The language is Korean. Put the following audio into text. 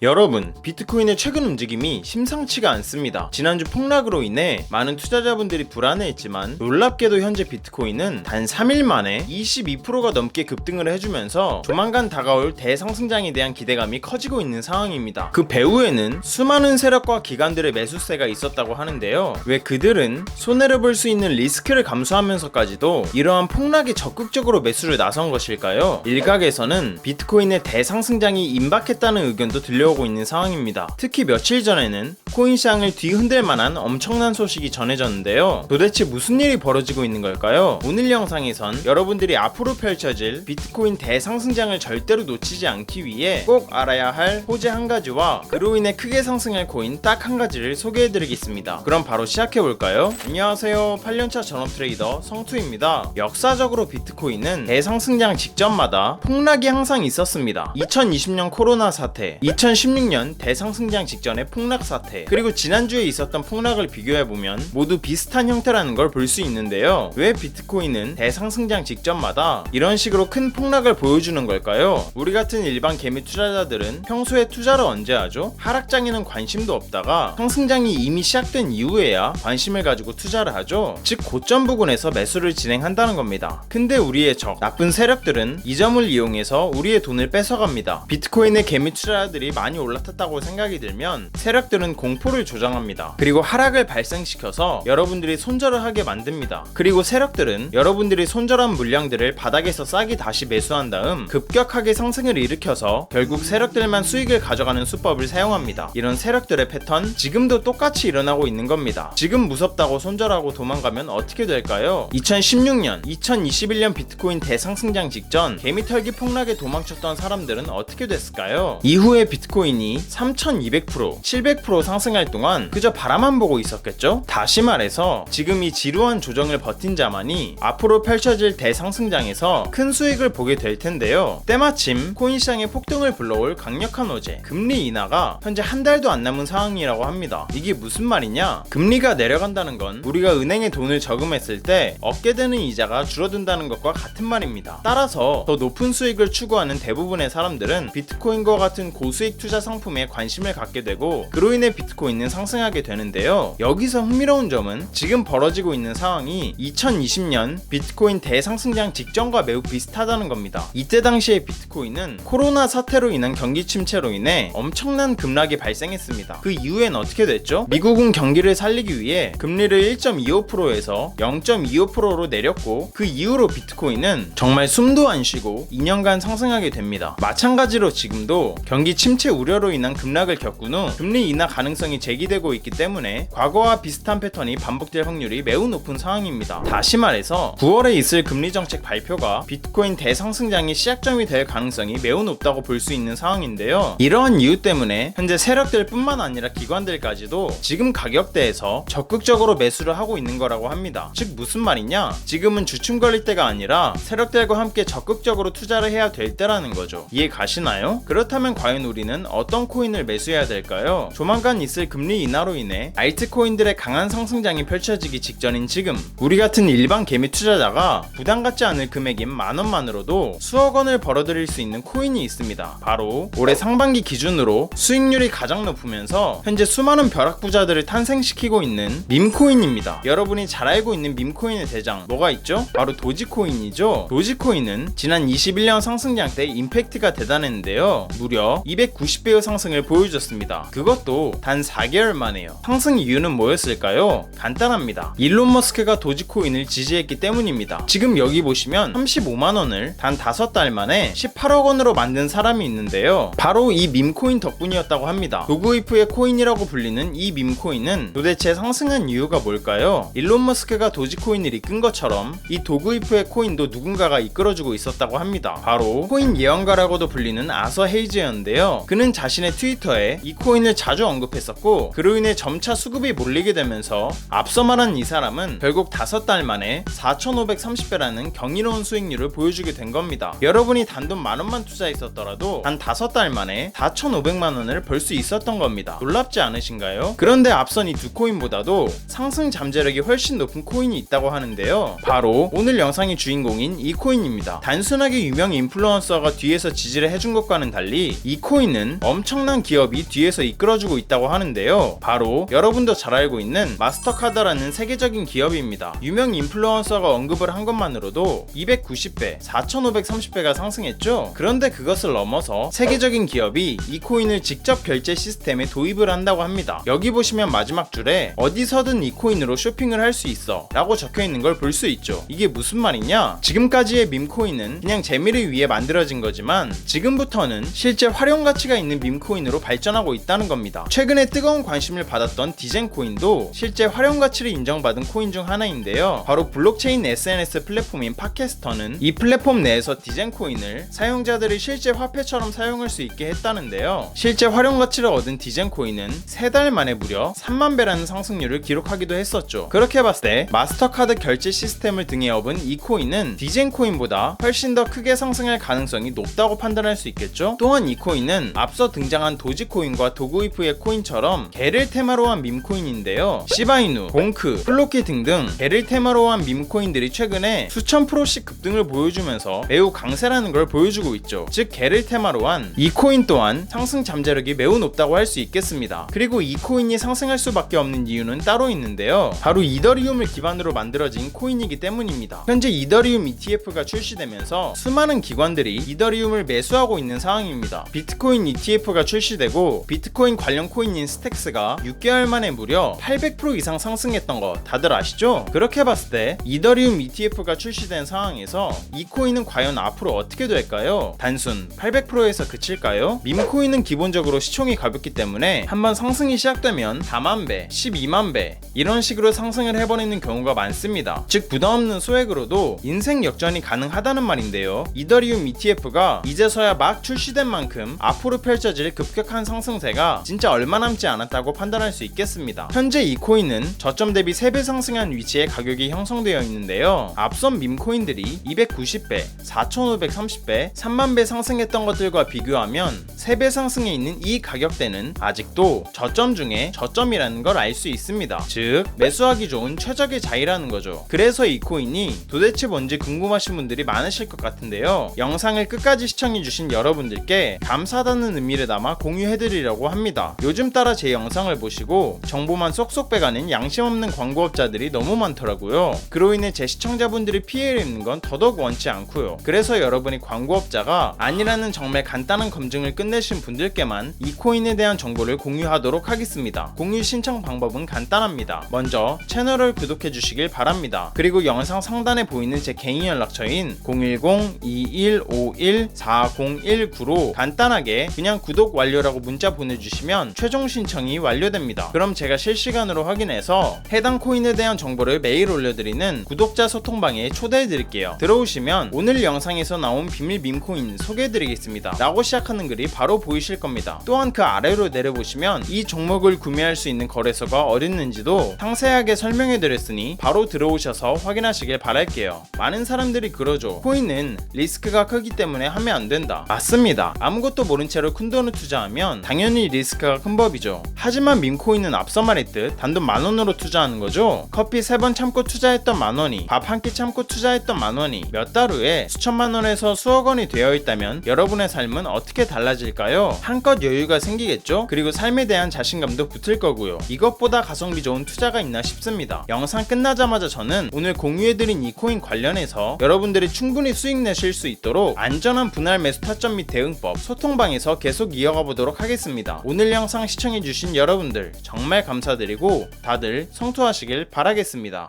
여러분, 비트코인의 최근 움직임이 심상치가 않습니다. 지난주 폭락으로 인해 많은 투자자분들이 불안해했지만 놀랍게도 현재 비트코인은 단 3일 만에 22%가 넘게 급등을 해주면서 조만간 다가올 대상승장에 대한 기대감이 커지고 있는 상황입니다. 그 배후에는 수많은 세력과 기관들의 매수세가 있었다고 하는데요. 왜 그들은 손해를 볼 수 있는 리스크를 감수하면서까지도 이러한 폭락에 적극적으로 매수를 나선 것일까요? 일각에서는 비트코인의 대상승장이 임박했다는 의견도 들려오고 있는 상황입니다. 특히 며칠 전에는 코인 시장을 뒤흔들 만한 엄청난 소식이 전해졌는데요. 도대체 무슨 일이 벌어지고 있는 걸까요? 오늘 영상에선 여러분들이 앞으로 펼쳐질 비트코인 대상승장을 절대로 놓치지 않기 위해 꼭 알아야 할 호재 한 가지와 그로 인해 크게 상승할 코인 딱 한 가지를 소개해드리겠습니다. 그럼 바로 시작해볼까요? 안녕하세요, 8년차 전업 트레이더 성투입니다. 역사적으로 비트코인은 대상승장 직전마다 폭락이 항상 있었습니다. 2020년 코로나 사태, 2016년 대상승장 직전의 폭락 사태, 그리고 지난주에 있었던 폭락을 비교해보면 모두 비슷한 형태라는 걸 볼 수 있는데요. 왜 비트코인은 대상승장 직전마다 이런 식으로 큰 폭락을 보여주는 걸까요? 우리 같은 일반 개미 투자자들은 평소에 투자를 언제 하죠? 하락장에는 관심도 없다가 상승장이 이미 시작된 이후에야 관심을 가지고 투자를 하죠. 즉 고점 부근에서 매수를 진행한다는 겁니다. 근데 우리의 적, 나쁜 세력들은 이 점을 이용해서 우리의 돈을 뺏어갑니다. 비트코인의 개미 투자자들이 많이 올라탔다고 생각이 들면 세력들은 공포를 조장합니다. 그리고 하락을 발생시켜서 여러분들이 손절을 하게 만듭니다. 그리고 세력들은 여러분들이 손절한 물량들을 바닥에서 싸게 다시 매수한 다음 급격하게 상승을 일으켜서 결국 세력들만 수익을 가져가는 수법을 사용합니다. 이런 세력들의 패턴 지금도 똑같이 일어나고 있는 겁니다. 지금 무섭다고 손절하고 도망가면 어떻게 될까요? 2016년, 2021년 비트코인 대상승장 직전 개미털기 폭락에 도망쳤던 사람들은 어떻게 됐을까요? 이후에 비트코인이 3200%, 700% 상승할 동안 그저 바라만 보고 있었겠죠? 다시 말해서 지금 이 지루한 조정을 버틴 자만이 앞으로 펼쳐질 대상승장에서 큰 수익을 보게 될 텐데요. 때마침 코인 시장의 폭등을 불러올 강력한 호재, 금리 인하가 현재 한 달도 안 남은 상황이라고 합니다. 이게 무슨 말이냐? 금리가 내려간다는 건 우리가 은행에 돈을 저금했을 때 얻게 되는 이자가 줄어든다는 것과 같은 말입니다. 따라서 더 높은 수익을 추구하는 대부분의 사람들은 비트코인과 같은 고수익 투자 상품에 관심을 갖게 되고 그로 인해 비트코인은 상승하게 되는데요. 여기서 흥미로운 점은 지금 벌어지고 있는 상황이 2020년 비트코인 대상승장 직전과 매우 비슷하다는 겁니다. 이때 당시의 비트코인은 코로나 사태로 인한 경기 침체로 인해 엄청난 급락이 발생했습니다. 그 이후엔 어떻게 됐죠? 미국은 경기를 살리기 위해 금리를 1.25%에서 0.25%로 내렸고 그 이후로 비트코인은 정말 숨도 안 쉬고 2년간 상승하게 됩니다. 마찬가지로 지금도 경기 침체 우려로 인한 급락을 겪은 후 금리 인하 가능성이 제기되고 있기 때문에 과거와 비슷한 패턴이 반복될 확률이 매우 높은 상황입니다. 다시 말해서 9월에 있을 금리 정책 발표가 비트코인 대상승장의 시작점이 될 가능성이 매우 높다고 볼 수 있는 상황인데요. 이러한 이유 때문에 현재 세력들 뿐만 아니라 기관들까지도 지금 가격대에서 적극적으로 매수를 하고 있는 거라고 합니다. 즉 무슨 말이냐? 지금은 주춤거릴 때가 아니라 세력들과 함께 적극적으로 투자를 해야 될 때라는 거죠. 이해 가시나요? 그렇다면 과연 우리는 어떤 코인을 매수해야 될까요? 조만간 있을 금리 인하로 인해 알트코인들의 강한 상승장이 펼쳐지기 직전인 지금 우리 같은 일반 개미 투자자가 부담 갖지 않을 금액인 만원만으로도 수억 원을 벌어들일 수 있는 코인이 있습니다. 바로 올해 상반기 기준으로 수익률이 가장 높으면서 현재 수많은 벼락부자들을 탄생시키고 있는 밈코인입니다. 여러분이 잘 알고 있는 밈코인의 대장 뭐가 있죠? 바로 도지코인이죠. 도지코인은 지난 21년 상승장 때 임팩트가 대단했는데요. 무려 290배의 상승을 보여줬습니다. 그것도 단 4개월 만에요. 상승 이유는 뭐였을까요? 간단합니다. 일론 머스크가 도지코인을 지지했기 때문입니다. 지금 여기 보시면 35만원을 단 5달 만에 18억 원으로 만든 사람이 있는데요. 바로 이 밈코인 덕분이었다고 합니다. 도그이프의 코인이라고 불리는 이 밈코인은 도대체 상승한 이유가 뭘까요? 일론 머스크가 도지코인을 이끈 것처럼 이 도그이프의 코인도 누군가가 이끌어주고 있었다고 합니다. 바로 코인 예언가라고도 불리는 아서 헤이즈였는데요. 그는 자신의 트위터에 이 코인을 자주 언급했습니다. 했었고, 그로 인해 점차 수급이 몰리게 되면서 앞서 말한 이 사람은 결국 5달 만에 4,530배라는 경이로운 수익률을 보여주게 된 겁니다. 여러분이 단돈 10,000원만 투자했었더라도 단 5달 만에 4,500만원을 벌 수 있었던 겁니다. 놀랍지 않으신가요? 그런데 앞선 이 두 코인보다도 상승 잠재력이 훨씬 높은 코인이 있다고 하는데요, 바로 오늘 영상의 주인공인 이 코인입니다. 단순하게 유명 인플루언서가 뒤에서 지지를 해준 것과는 달리 이 코인은 엄청난 기업이 뒤에서 이끌어주고 있다고 하는데요, 바로 여러분도 잘 알고 있는 마스터카드라는 세계적인 기업입니다. 유명 인플루언서가 언급을 한 것만으로도 290배, 4,530배가 상승했죠. 그런데 그것을 넘어서 세계적인 기업이 이 코인을 직접 결제 시스템에 도입을 한다고 합니다. 여기 보시면 마지막 줄에 어디서든 이 코인으로 쇼핑을 할 수 있어 라고 적혀있는 걸 볼 수 있죠. 이게 무슨 말이냐? 지금까지의 밈코인은 그냥 재미를 위해 만들어진 거지만 지금부터는 실제 활용 가치가 있는 밈코인으로 발전하고 있다는 겁니다. 최근에 뜨거운 관심을 받았던 디젠코인도 실제 활용 가치를 인정받은 코인 중 하나인데요, 바로 블록체인 SNS 플랫폼인 팟캐스터는 이 플랫폼 내에서 디젠코인을 사용자들이 실제 화폐처럼 사용할 수 있게 했다는데요, 실제 활용 가치를 얻은 디젠코인은 3달 만에 무려 30,000배라는 상승률을 기록하기도 했었죠. 그렇게 봤을 때 마스터카드 결제 시스템을 등에 업은 이 코인은 디젠코인보다 훨씬 더 크게 상승할 가능성이 높다고 판단할 수 있겠죠. 또한 이 코인은 앞서 등장한 도지코인과 도구이프의 코인처럼 개를 테마로 한 밈코인인데요, 시바이누, 봉크, 플로키 등등 개를 테마로 한 밈코인들이 최근에 수천 프로씩 급등을 보여주면서 매우 강세라는 걸 보여주고 있죠. 즉 개를 테마로 한 이 코인 또한 상승 잠재력이 매우 높다고 할 수 있겠습니다. 그리고 이 코인이 상승할 수밖에 없는 이유는 따로 있는데요, 바로 이더리움을 기반으로 만들어진 코인이기 때문입니다. 현재 이더리움 ETF가 출시되면서 수많은 기관들이 이더리움을 매수하고 있는 상황입니다. 비트코인 ETF가 출시되고 비트코인 관련 코인인 스택스가 6개월 만에 무려 800% 이상 상승했던 거 다들 아시죠? 그렇게 봤을 때 이더리움 ETF가 출시된 상황에서 이 코인은 과연 앞으로 어떻게 될까요? 단순 800%에서 그칠까요? 밈코인은 기본적으로 시총이 가볍기 때문에 한번 상승이 시작되면 4만배, 12만배 이런 식으로 상승을 해버리는 경우가 많습니다. 즉 부담없는 소액으로도 인생 역전이 가능하다는 말인데요, 이더리움 ETF가 이제서야 막 출시된 만큼 앞으로 펼쳐질 급격한 상승세가 진짜 얼마 남지 않았다고 판단할 수 있겠습니다. 현재 이 코인은 저점 대비 3배 상승한 위치에 가격이 형성되어 있는데요, 앞선 밈코인들이 290배, 4,530배, 30,000배 상승했던 것들과 비교하면 3배 상승해 있는 이 가격대는 아직도 저점 중에 저점이라는 걸 알 수 있습니다. 즉 매수하기 좋은 최적의 자리라는 거죠. 그래서 이 코인이 도대체 뭔지 궁금하신 분들이 많으실 것 같은데요, 영상을 끝까지 시청해주신 여러분들께 감사하다는 의미를 담아 공유해드리려고 합니다. 요즘 따라 제 영상을 보시고 정보만 쏙쏙 빼가는 양심 없는 광고업자들이 너무 많더라고요. 그로 인해 제 시청자분들이 피해를 입는 건 더더욱 원치 않고요. 그래서 여러분이 광고업자가 아니라는 정말 간단한 검증을 끝내신 분들께만 이 코인에 대한 정보를 공유하도록 하겠습니다. 공유 신청 방법은 간단합니다. 먼저 채널을 구독해 주시길 바랍니다. 그리고 영상 상단에 보이는 제 개인 연락처인 010-2151-4019로 간단하게 그냥 구독 완료라고 문자 보내주시면 최종 신청이 완료됩니다. 그럼 제가 실시간으로 확인해서 해당 코인에 대한 정보를 매일 올려드리는 구독자 소통방에 초대해드릴게요. 들어오시면 오늘 영상에서 나온 비밀 밈코인 소개해드리겠습니다 라고 시작하는 글이 바로 보이실 겁니다. 또한 그 아래로 내려보시면 이 종목을 구매할 수 있는 거래소가 어딨는지도 상세하게 설명해드렸으니 바로 들어오셔서 확인하시길 바랄게요. 많은 사람들이 그러죠. 코인은 리스크가 크기 때문에 하면 안 된다. 맞습니다. 아무것도 모른 채로 큰돈을 투자하면 당연히 리스크가 큰 법이죠. 하지만 밈코인은 앞서 말했듯 단돈 10,000원으로 투자하는 거죠. 커피 3번 참고 투자했던 10,000원이 밥 한 끼 참고 투자했던 10,000원이 몇 달 후에 수천만 원에서 수억 원이 되어 있다면 여러분의 삶은 어떻게 달라질까요? 한껏 여유가 생기겠죠? 그리고 삶에 대한 자신감도 붙을 거고요. 이것보다 가성비 좋은 투자가 있나 싶습니다. 영상 끝나자마자 저는 오늘 공유해드린 이 코인 관련해서 여러분들이 충분히 수익 내실 수 있도록 안전한 분할 매수 타점 및 대응법 소통방에서 계속 이어가 보도록 하겠습니다. 오늘 영상 시청해주신 여러분들 정말 감사드리고 다들 성투하시길 바라겠습니다.